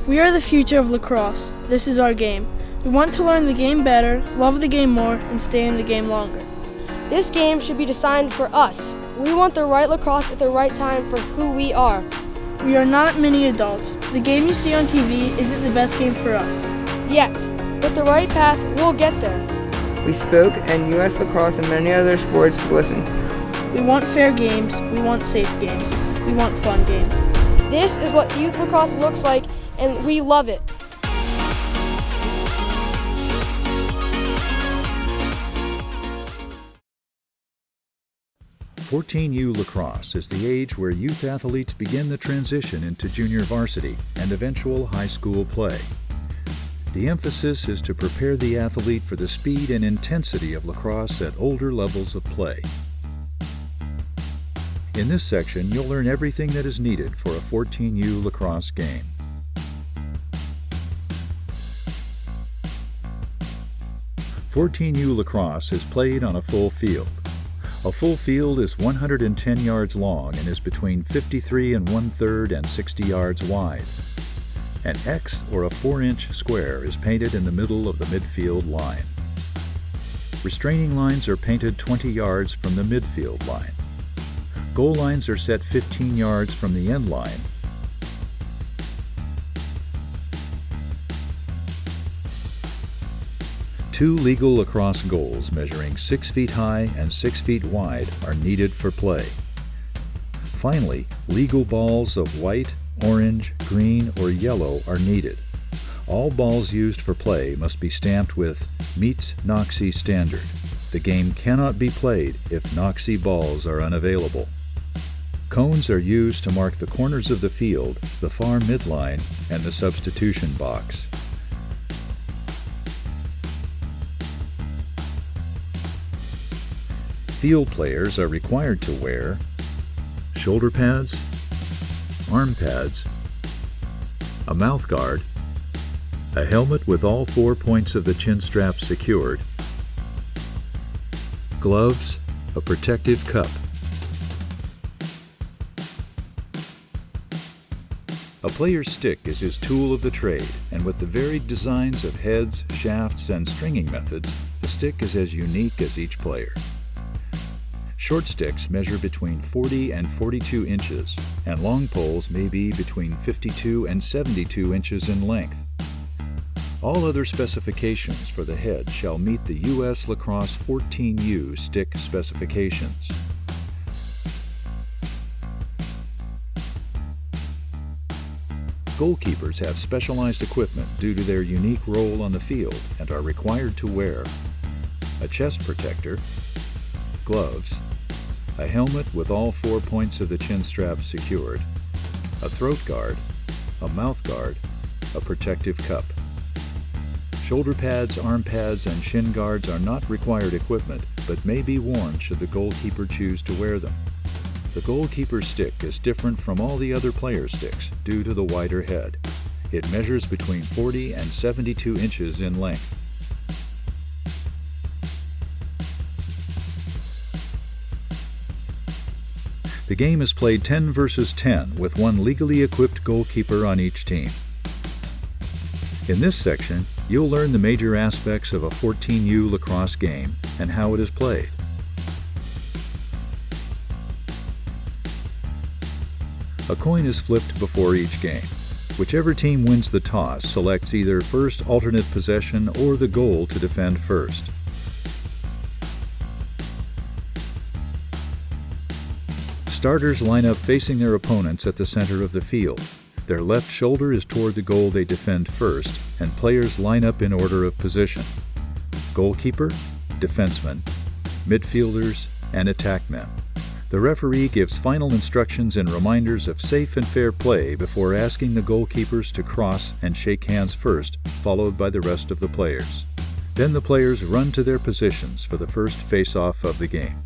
We are the future of lacrosse. This is our game. We want to learn the game better, love the game more, and stay in the game longer. This game should be designed for us. We want the right lacrosse at the right time for who we are. We are not mini adults. The game you see on TV isn't the best game for us. Yet, with the right path, we'll get there. We spoke, and U.S. lacrosse and many other sports listened. We want fair games. We want safe games. We want fun games. This is what youth lacrosse looks like, and we love it. "14U Lacrosse" is the age where youth athletes begin the transition into junior varsity and eventual high school play. The emphasis is to prepare the athlete for the speed and intensity of lacrosse at older levels of play. In this section, you'll learn everything that is needed for a 14U lacrosse game. "14U Lacrosse" is played on a full field. A full field is 110 yards long and is between 53 1/3 and 60 yards wide. An X or a 4-inch square is painted in the middle of the midfield line. Restraining lines are painted 20 yards from the midfield line. Goal lines are set 15 yards from the end line. Two legal lacrosse goals measuring 6 feet high and 6 feet wide are needed for play. Finally, legal balls of white, orange, green, or yellow are needed. All balls used for play must be stamped with "Meets NOCSI Standard." The game cannot be played if NOCSI balls are unavailable. Cones are used to mark the corners of the field, the far midline, and the substitution box. Field players are required to wear shoulder pads, arm pads, a mouth guard, a helmet with all 4 points of the chin strap secured, gloves, a protective cup. A player's stick is his tool of the trade, and with the varied designs of heads, shafts, and stringing methods, the stick is as unique as each player. Short sticks measure between 40 and 42 inches, and long poles may be between 52 and 72 inches in length. All other specifications for the head shall meet the U.S. Lacrosse 14U stick specifications. Goalkeepers have specialized equipment due to their unique role on the field and are required to wear a chest protector, gloves, a helmet with all 4 points of the chin strap secured, a throat guard, a mouth guard, a protective cup. Shoulder pads, arm pads, and shin guards are not required equipment, but may be worn should the goalkeeper choose to wear them. The goalkeeper stick is different from all the other player sticks due to the wider head. It measures between 40 and 72 inches in length. The game is played 10 versus 10 with one legally equipped goalkeeper on each team. In this section, you'll learn the major aspects of a 14U lacrosse game and how it is played. A coin is flipped before each game. Whichever team wins the toss selects either first alternate possession or the goal to defend first. Starters line up facing their opponents at the center of the field. Their left shoulder is toward the goal they defend first, and players line up in order of position: goalkeeper, defenseman, midfielders, and attackmen. The referee gives final instructions and reminders of safe and fair play before asking the goalkeepers to cross and shake hands first, followed by the rest of the players. Then the players run to their positions for the first face-off of the game.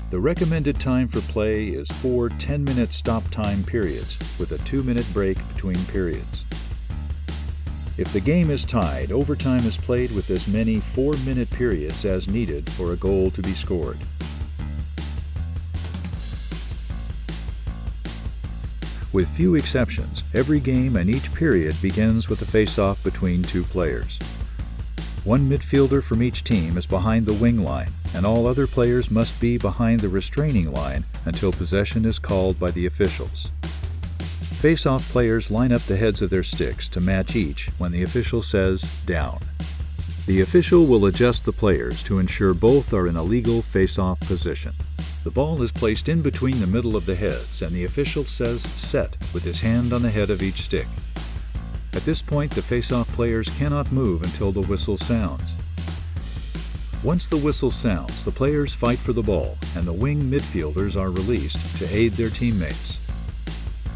The recommended time for play is 4 10-minute stop time periods with a 2-minute break between periods. If the game is tied, overtime is played with as many 4-minute periods as needed for a goal to be scored. With few exceptions, every game and each period begins with a face-off between two players. One midfielder from each team is behind the wing line, and all other players must be behind the restraining line until possession is called by the officials. Face-off players line up the heads of their sticks to match each when the official says down. The official will adjust the players to ensure both are in a legal face-off position. The ball is placed in between the middle of the heads and the official says set with his hand on the head of each stick. At this point, the face-off players cannot move until the whistle sounds. Once the whistle sounds, the players fight for the ball and the wing midfielders are released to aid their teammates.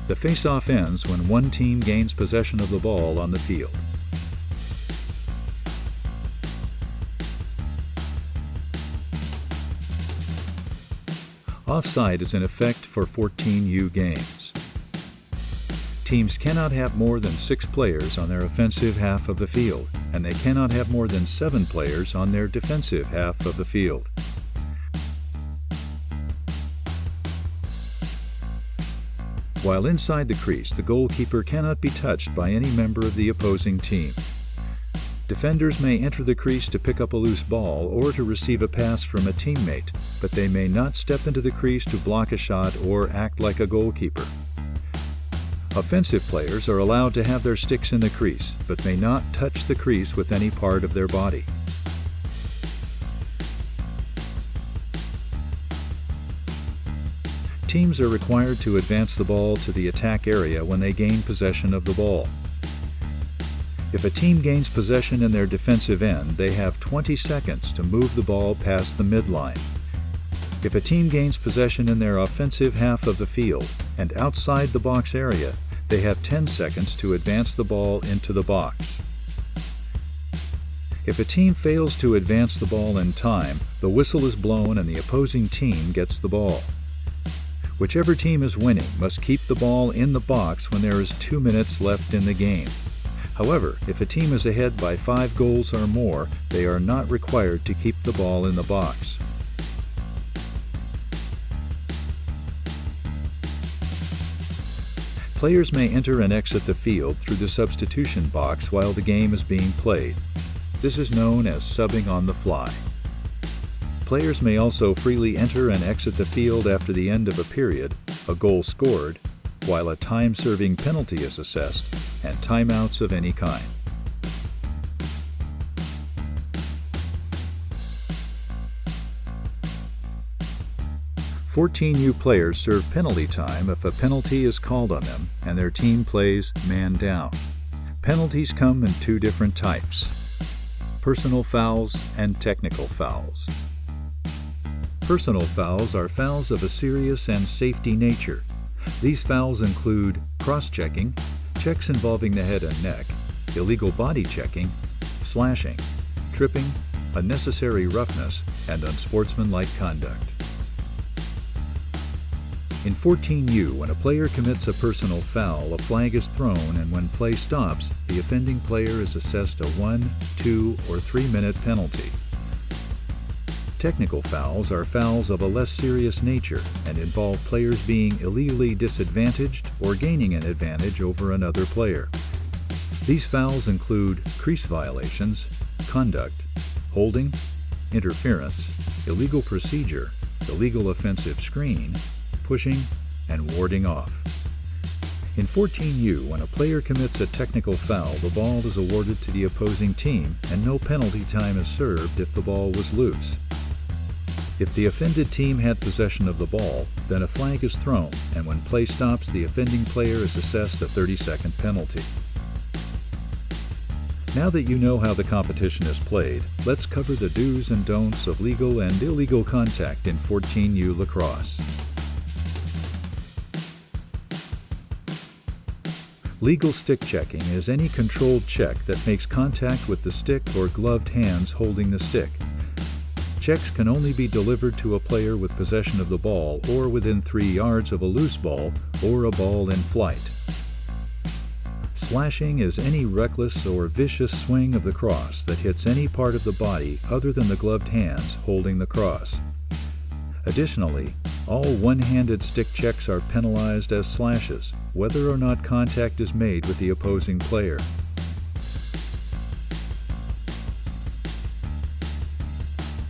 The face-off ends when one team gains possession of the ball on the field. Offside is in effect for 14U games. Teams cannot have more than 6 players on their offensive half of the field, and they cannot have more than 7 players on their defensive half of the field. While inside the crease, the goalkeeper cannot be touched by any member of the opposing team. Defenders may enter the crease to pick up a loose ball or to receive a pass from a teammate, but they may not step into the crease to block a shot or act like a goalkeeper. Offensive players are allowed to have their sticks in the crease, but may not touch the crease with any part of their body. Teams are required to advance the ball to the attack area when they gain possession of the ball. If a team gains possession in their defensive end, they have 20 seconds to move the ball past the midline. If a team gains possession in their offensive half of the field and outside the box area, they have 10 seconds to advance the ball into the box. If a team fails to advance the ball in time, the whistle is blown and the opposing team gets the ball. Whichever team is winning must keep the ball in the box when there is 2 minutes left in the game. However, if a team is ahead by 5 goals or more, they are not required to keep the ball in the box. Players may enter and exit the field through the substitution box while the game is being played. This is known as subbing on the fly. Players may also freely enter and exit the field after the end of a period, a goal scored, while a time-serving penalty is assessed, and timeouts of any kind. "14U players serve penalty time if a penalty is called on them and their team plays man down. Penalties come in 2 different types: personal fouls and technical fouls. Personal fouls are fouls of a serious and safety nature. These fouls include cross-checking, checks involving the head and neck, illegal body checking, slashing, tripping, unnecessary roughness, and unsportsmanlike conduct. In 14U, when a player commits a personal foul, a flag is thrown, and when play stops, the offending player is assessed a 1, 2, or 3-minute penalty. Technical fouls are fouls of a less serious nature and involve players being illegally disadvantaged or gaining an advantage over another player. These fouls include crease violations, conduct, holding, interference, illegal procedure, illegal offensive screen, pushing, and warding off. In 14U, when a player commits a technical foul, the ball is awarded to the opposing team and no penalty time is served if the ball was loose. If the offended team had possession of the ball, then a flag is thrown, and when play stops, the offending player is assessed a 30-second penalty. Now that you know how the competition is played, let's cover the do's and don'ts of legal and illegal contact in 14U lacrosse. Legal stick checking is any controlled check that makes contact with the stick or gloved hands holding the stick. Checks can only be delivered to a player with possession of the ball or within 3 yards of a loose ball or a ball in flight. Slashing is any reckless or vicious swing of the crosse that hits any part of the body other than the gloved hands holding the crosse. Additionally, all one-handed stick checks are penalized as slashes, whether or not contact is made with the opposing player.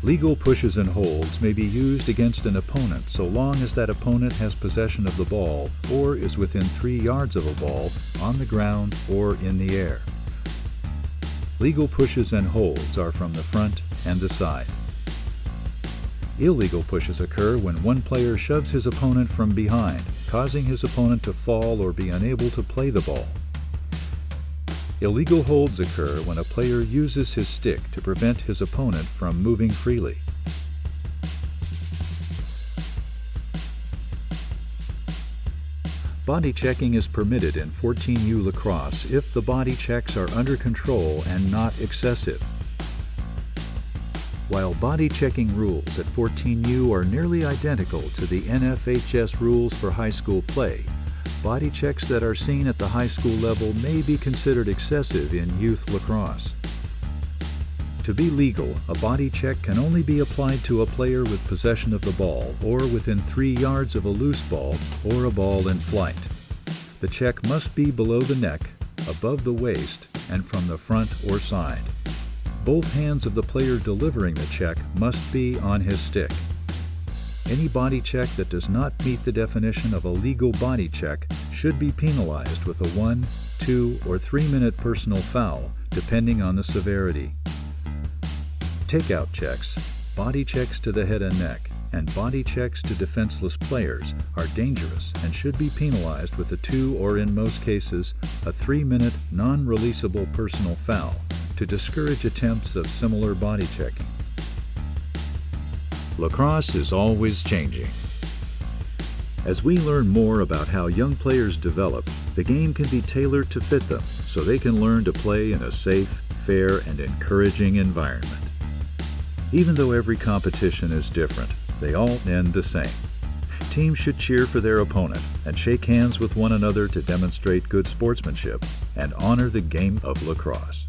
Legal pushes and holds may be used against an opponent so long as that opponent has possession of the ball or is within 3 yards of a ball on the ground or in the air. Legal pushes and holds are from the front and the side. Illegal pushes occur when one player shoves his opponent from behind, causing his opponent to fall or be unable to play the ball. Illegal holds occur when a player uses his stick to prevent his opponent from moving freely. Body checking is permitted in 14U lacrosse if the body checks are under control and not excessive. While body checking rules at 14U are nearly identical to the NFHS rules for high school play, body checks that are seen at the high school level may be considered excessive in youth lacrosse. To be legal, a body check can only be applied to a player with possession of the ball or within 3 yards of a loose ball or a ball in flight. The check must be below the neck, above the waist, and from the front or side. Both hands of the player delivering the check must be on his stick. Any body check that does not meet the definition of a legal body check should be penalized with a 1, 2, or 3-minute personal foul, depending on the severity. Takeout checks, body checks to the head and neck, and body checks to defenseless players are dangerous and should be penalized with a 2 or, in most cases, a 3-minute non-releasable personal foul to discourage attempts of similar body checking. Lacrosse is always changing. As we learn more about how young players develop, the game can be tailored to fit them so they can learn to play in a safe, fair, and encouraging environment. Even though every competition is different, they all end the same. Teams should cheer for their opponent and shake hands with one another to demonstrate good sportsmanship and honor the game of lacrosse.